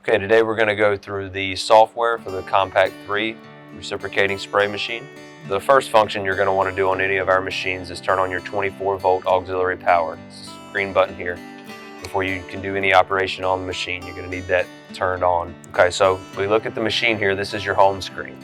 Okay, today we're going to go through the software for the Compact 3 reciprocating spray machine. The first function you're going to want to do on any of our machines is turn on your 24-volt auxiliary power. This green button here. Before you can do any operation on the machine, you're going to need that turned on. Okay, so if we look at the machine here, this is your home screen.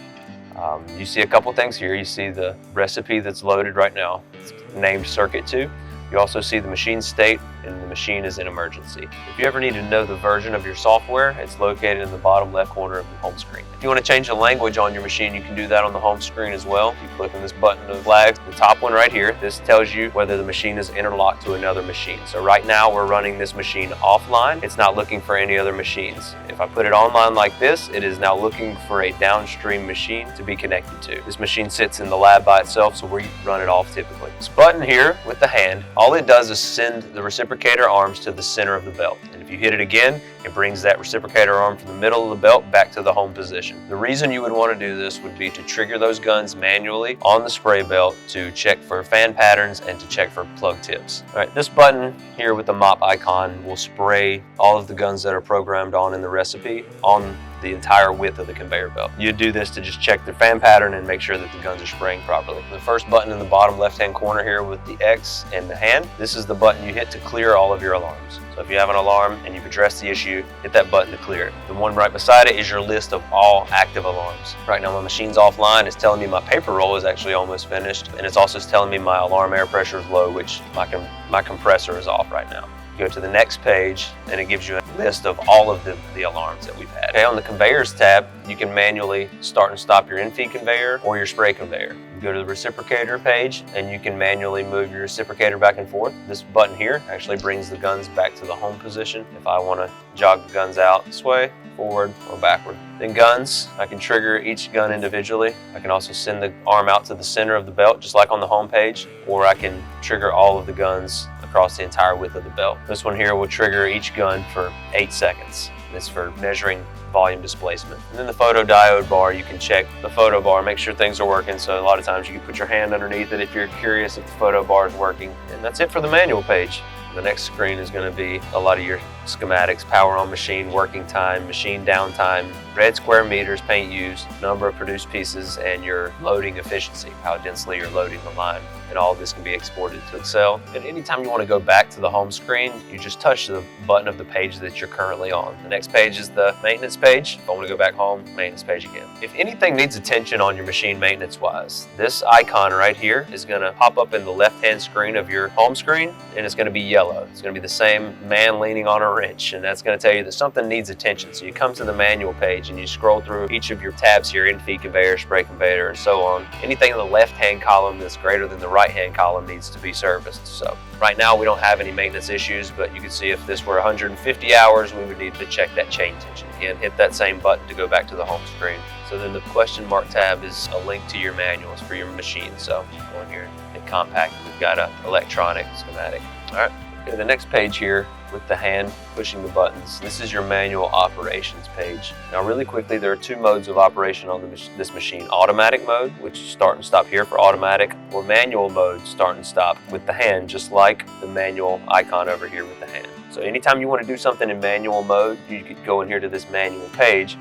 You see a couple things here. You see the recipe that's loaded right now. It's named Circuit 2. You also see the machine state, and the machine is in emergency. If you ever need to know the version of your software, it's located in the bottom left corner of the home screen. If you want to change the language on your machine, you can do that on the home screen as well. If you click on this button of flags, the top one right here, this tells you whether the machine is interlocked to another machine. So right now we're running this machine offline. It's not looking for any other machines. If I put it online like this, it is now looking for a downstream machine to be connected to. This machine sits in the lab by itself, so we run it off typically. This button here with the hand, all it does is send the reciprocator arms to the center of the belt. And if you hit it again, it brings that reciprocator arm from the middle of the belt back to the home position. The reason you would want to do this would be to trigger those guns manually on the spray belt to check for fan patterns and to check for plug tips. All right, this button here with the mop icon will spray all of the guns that are programmed on in the recipe on the entire width of the conveyor belt. You do this to just check the fan pattern and make sure that the guns are spraying properly. The first button in the bottom left-hand corner here with the X and the hand, this is the button you hit to clear all of your alarms. So if you have an alarm and you've addressed the issue, hit that button to clear it. The one right beside it is your list of all active alarms. Right now my machine's offline. It's telling me my paper roll is actually almost finished, and it's also telling me my alarm air pressure is low, which my compressor is off right now. Go to the next page and it gives you a list of all of the alarms that we've had. Okay, on the conveyors tab, you can manually start and stop your in-feed conveyor or your spray conveyor. You go to the reciprocator page and you can manually move your reciprocator back and forth. This button here actually brings the guns back to the home position if I want to jog the guns out this way, forward, or backward. Then guns, I can trigger each gun individually. I can also send the arm out to the center of the belt, just like on the home page, or I can trigger all of the guns across the entire width of the belt. This one here will trigger each gun for 8 seconds. It's for measuring volume displacement. And then the photodiode bar, you can check the photo bar, make sure things are working. So a lot of times you can put your hand underneath it if you're curious if the photo bar is working. And that's it for the manual page. The next screen is going to be a lot of your schematics: power on machine, working time, machine downtime, red square meters, paint used, number of produced pieces, and your loading efficiency, how densely you're loading the line. And all of this can be exported to Excel. And anytime you want to go back to the home screen, you just touch the button of the page that you're currently on. The next page is the maintenance page. If I want to go back home, maintenance page again. If anything needs attention on your machine maintenance-wise, this icon right here is going to pop up in the left-hand screen of your home screen, and it's going to be yellow. It's going to be the same man leaning on a wrench, and that's going to tell you that something needs attention. So you come to the manual page and you scroll through each of your tabs here: in-feed conveyor, spray conveyor, and so on. Anything in the left-hand column that's greater than the right-hand column needs to be serviced. So right now we don't have any maintenance issues, but you can see if this were 150 hours, we would need to check that chain tension. Again, hit that same button to go back to the home screen. So then the question mark tab is a link to your manuals for your machine. So go in here, hit compact, we've got an electronic schematic. All right. Okay, the next page here with the hand pushing the buttons, this is your manual operations page. Now really quickly, there are two modes of operation on this machine: automatic mode, which is start and stop here for automatic, or manual mode, start and stop with the hand, just like the manual icon over here with the hand. So anytime you want to do something in manual mode, you could go in here to this manual page,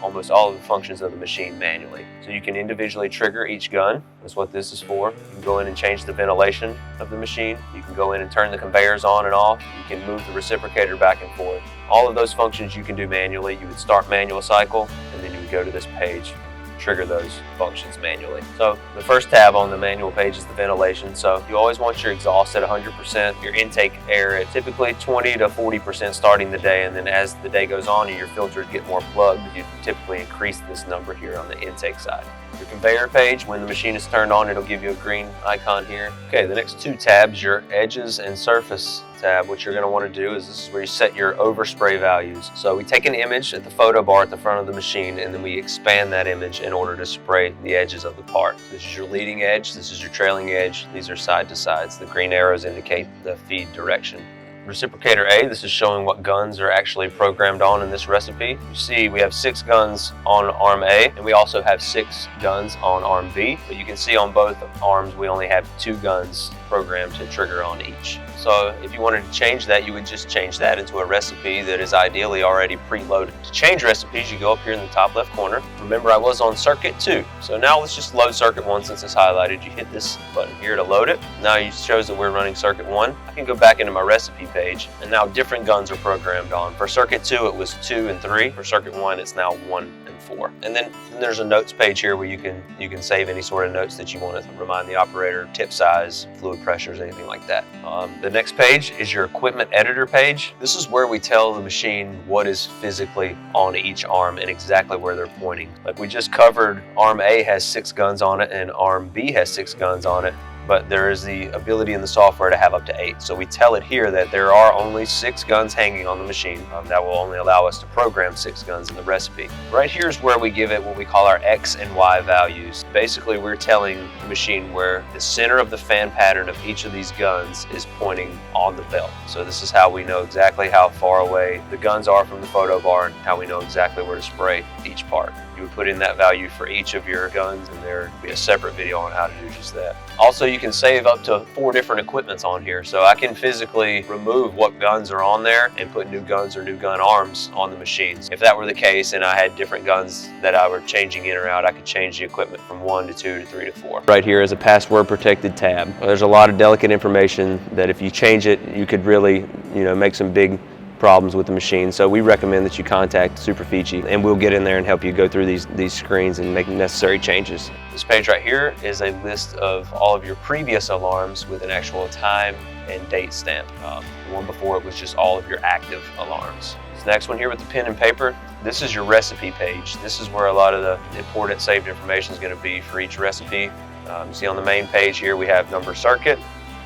almost all of the functions of the machine manually. So you can individually trigger each gun. That's what this is for. You can go in and change the ventilation of the machine. You can go in and turn the conveyors on and off. You can move the reciprocator back and forth. All of those functions you can do manually. You would start manual cycle, and then you would go to this page, trigger those functions manually. So the first tab on the manual page is the ventilation. So you always want your exhaust at 100%, your intake air at typically 20 to 40% starting the day, and then as the day goes on and your filters get more plugged, you typically increase this number here on the intake side. Your conveyor page, when the machine is turned on, it'll give you a green icon here. Okay, the next two tabs, your edges and surface tab. What you're going to want to do is this is where you set your overspray values. So we take an image at the photo bar at the front of the machine, and then we expand that image in order to spray the edges of the part. This is your leading edge, this is your trailing edge, these are side to sides. The green arrows indicate the feed direction. Reciprocator A, this is showing what guns are actually programmed on in this recipe. You see we have 6 guns on arm A, and we also have 6 guns on arm B, but you can see on both arms we only have 2 guns program to trigger on each. So if you wanted to change that, you would just change that into a recipe that is ideally already preloaded. To change recipes, you go up here in the top left corner. Remember, I was on circuit 2. So now let's just load circuit 1 since it's highlighted. You hit this button here to load it. Now it shows that we're running circuit 1. I can go back into my recipe page, and now different guns are programmed on. For circuit 2, it was 2 and 3. For circuit 1, it's now 1 and 4. And then there's a notes page here where you can save any sort of notes that you want to remind the operator, tip size, fluid pressures, anything like that. The next page is your equipment editor page. This is where we tell the machine what is physically on each arm and exactly where they're pointing. Like we just covered, arm A has 6 guns on it and arm B has 6 guns on it, but there is the ability in the software to have up to 8. So we tell it here that there are only 6 guns hanging on the machine. That will only allow us to program 6 guns in the recipe. Right here is where we give it what we call our X and Y values. Basically, we're telling the machine where the center of the fan pattern of each of these guns is pointing on the belt. So this is how we know exactly how far away the guns are from the photo bar and how we know exactly where to spray each part. You would put in that value for each of your guns, and there would be a separate video on how to do just that. Also, you can save up to 4 different equipments on here, so I can physically remove what guns are on there and put new guns or new gun arms on the machines. If that were the case and I had different guns that I were changing in or out, I could change the equipment from 1 to 2 to 3 to 4. Right here is a password protected tab. There's a lot of delicate information that if you change it, you could really, make some big problems with the machine. So we recommend that you contact Superfici, and we'll get in there and help you go through these screens and make necessary changes. This page right here is a list of all of your previous alarms with an actual time and date stamp. The one before it was just all of your active alarms. This next one here with the pen and paper, this is your recipe page. This is where a lot of the important saved information is going to be for each recipe. You see on the main page here we have number of circuit,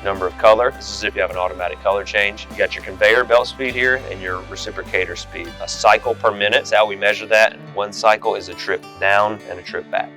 number of color. This is if you have an automatic color change. You got your conveyor belt speed here and your reciprocator speed. A cycle per minute is how we measure that. 1 cycle is a trip down and a trip back.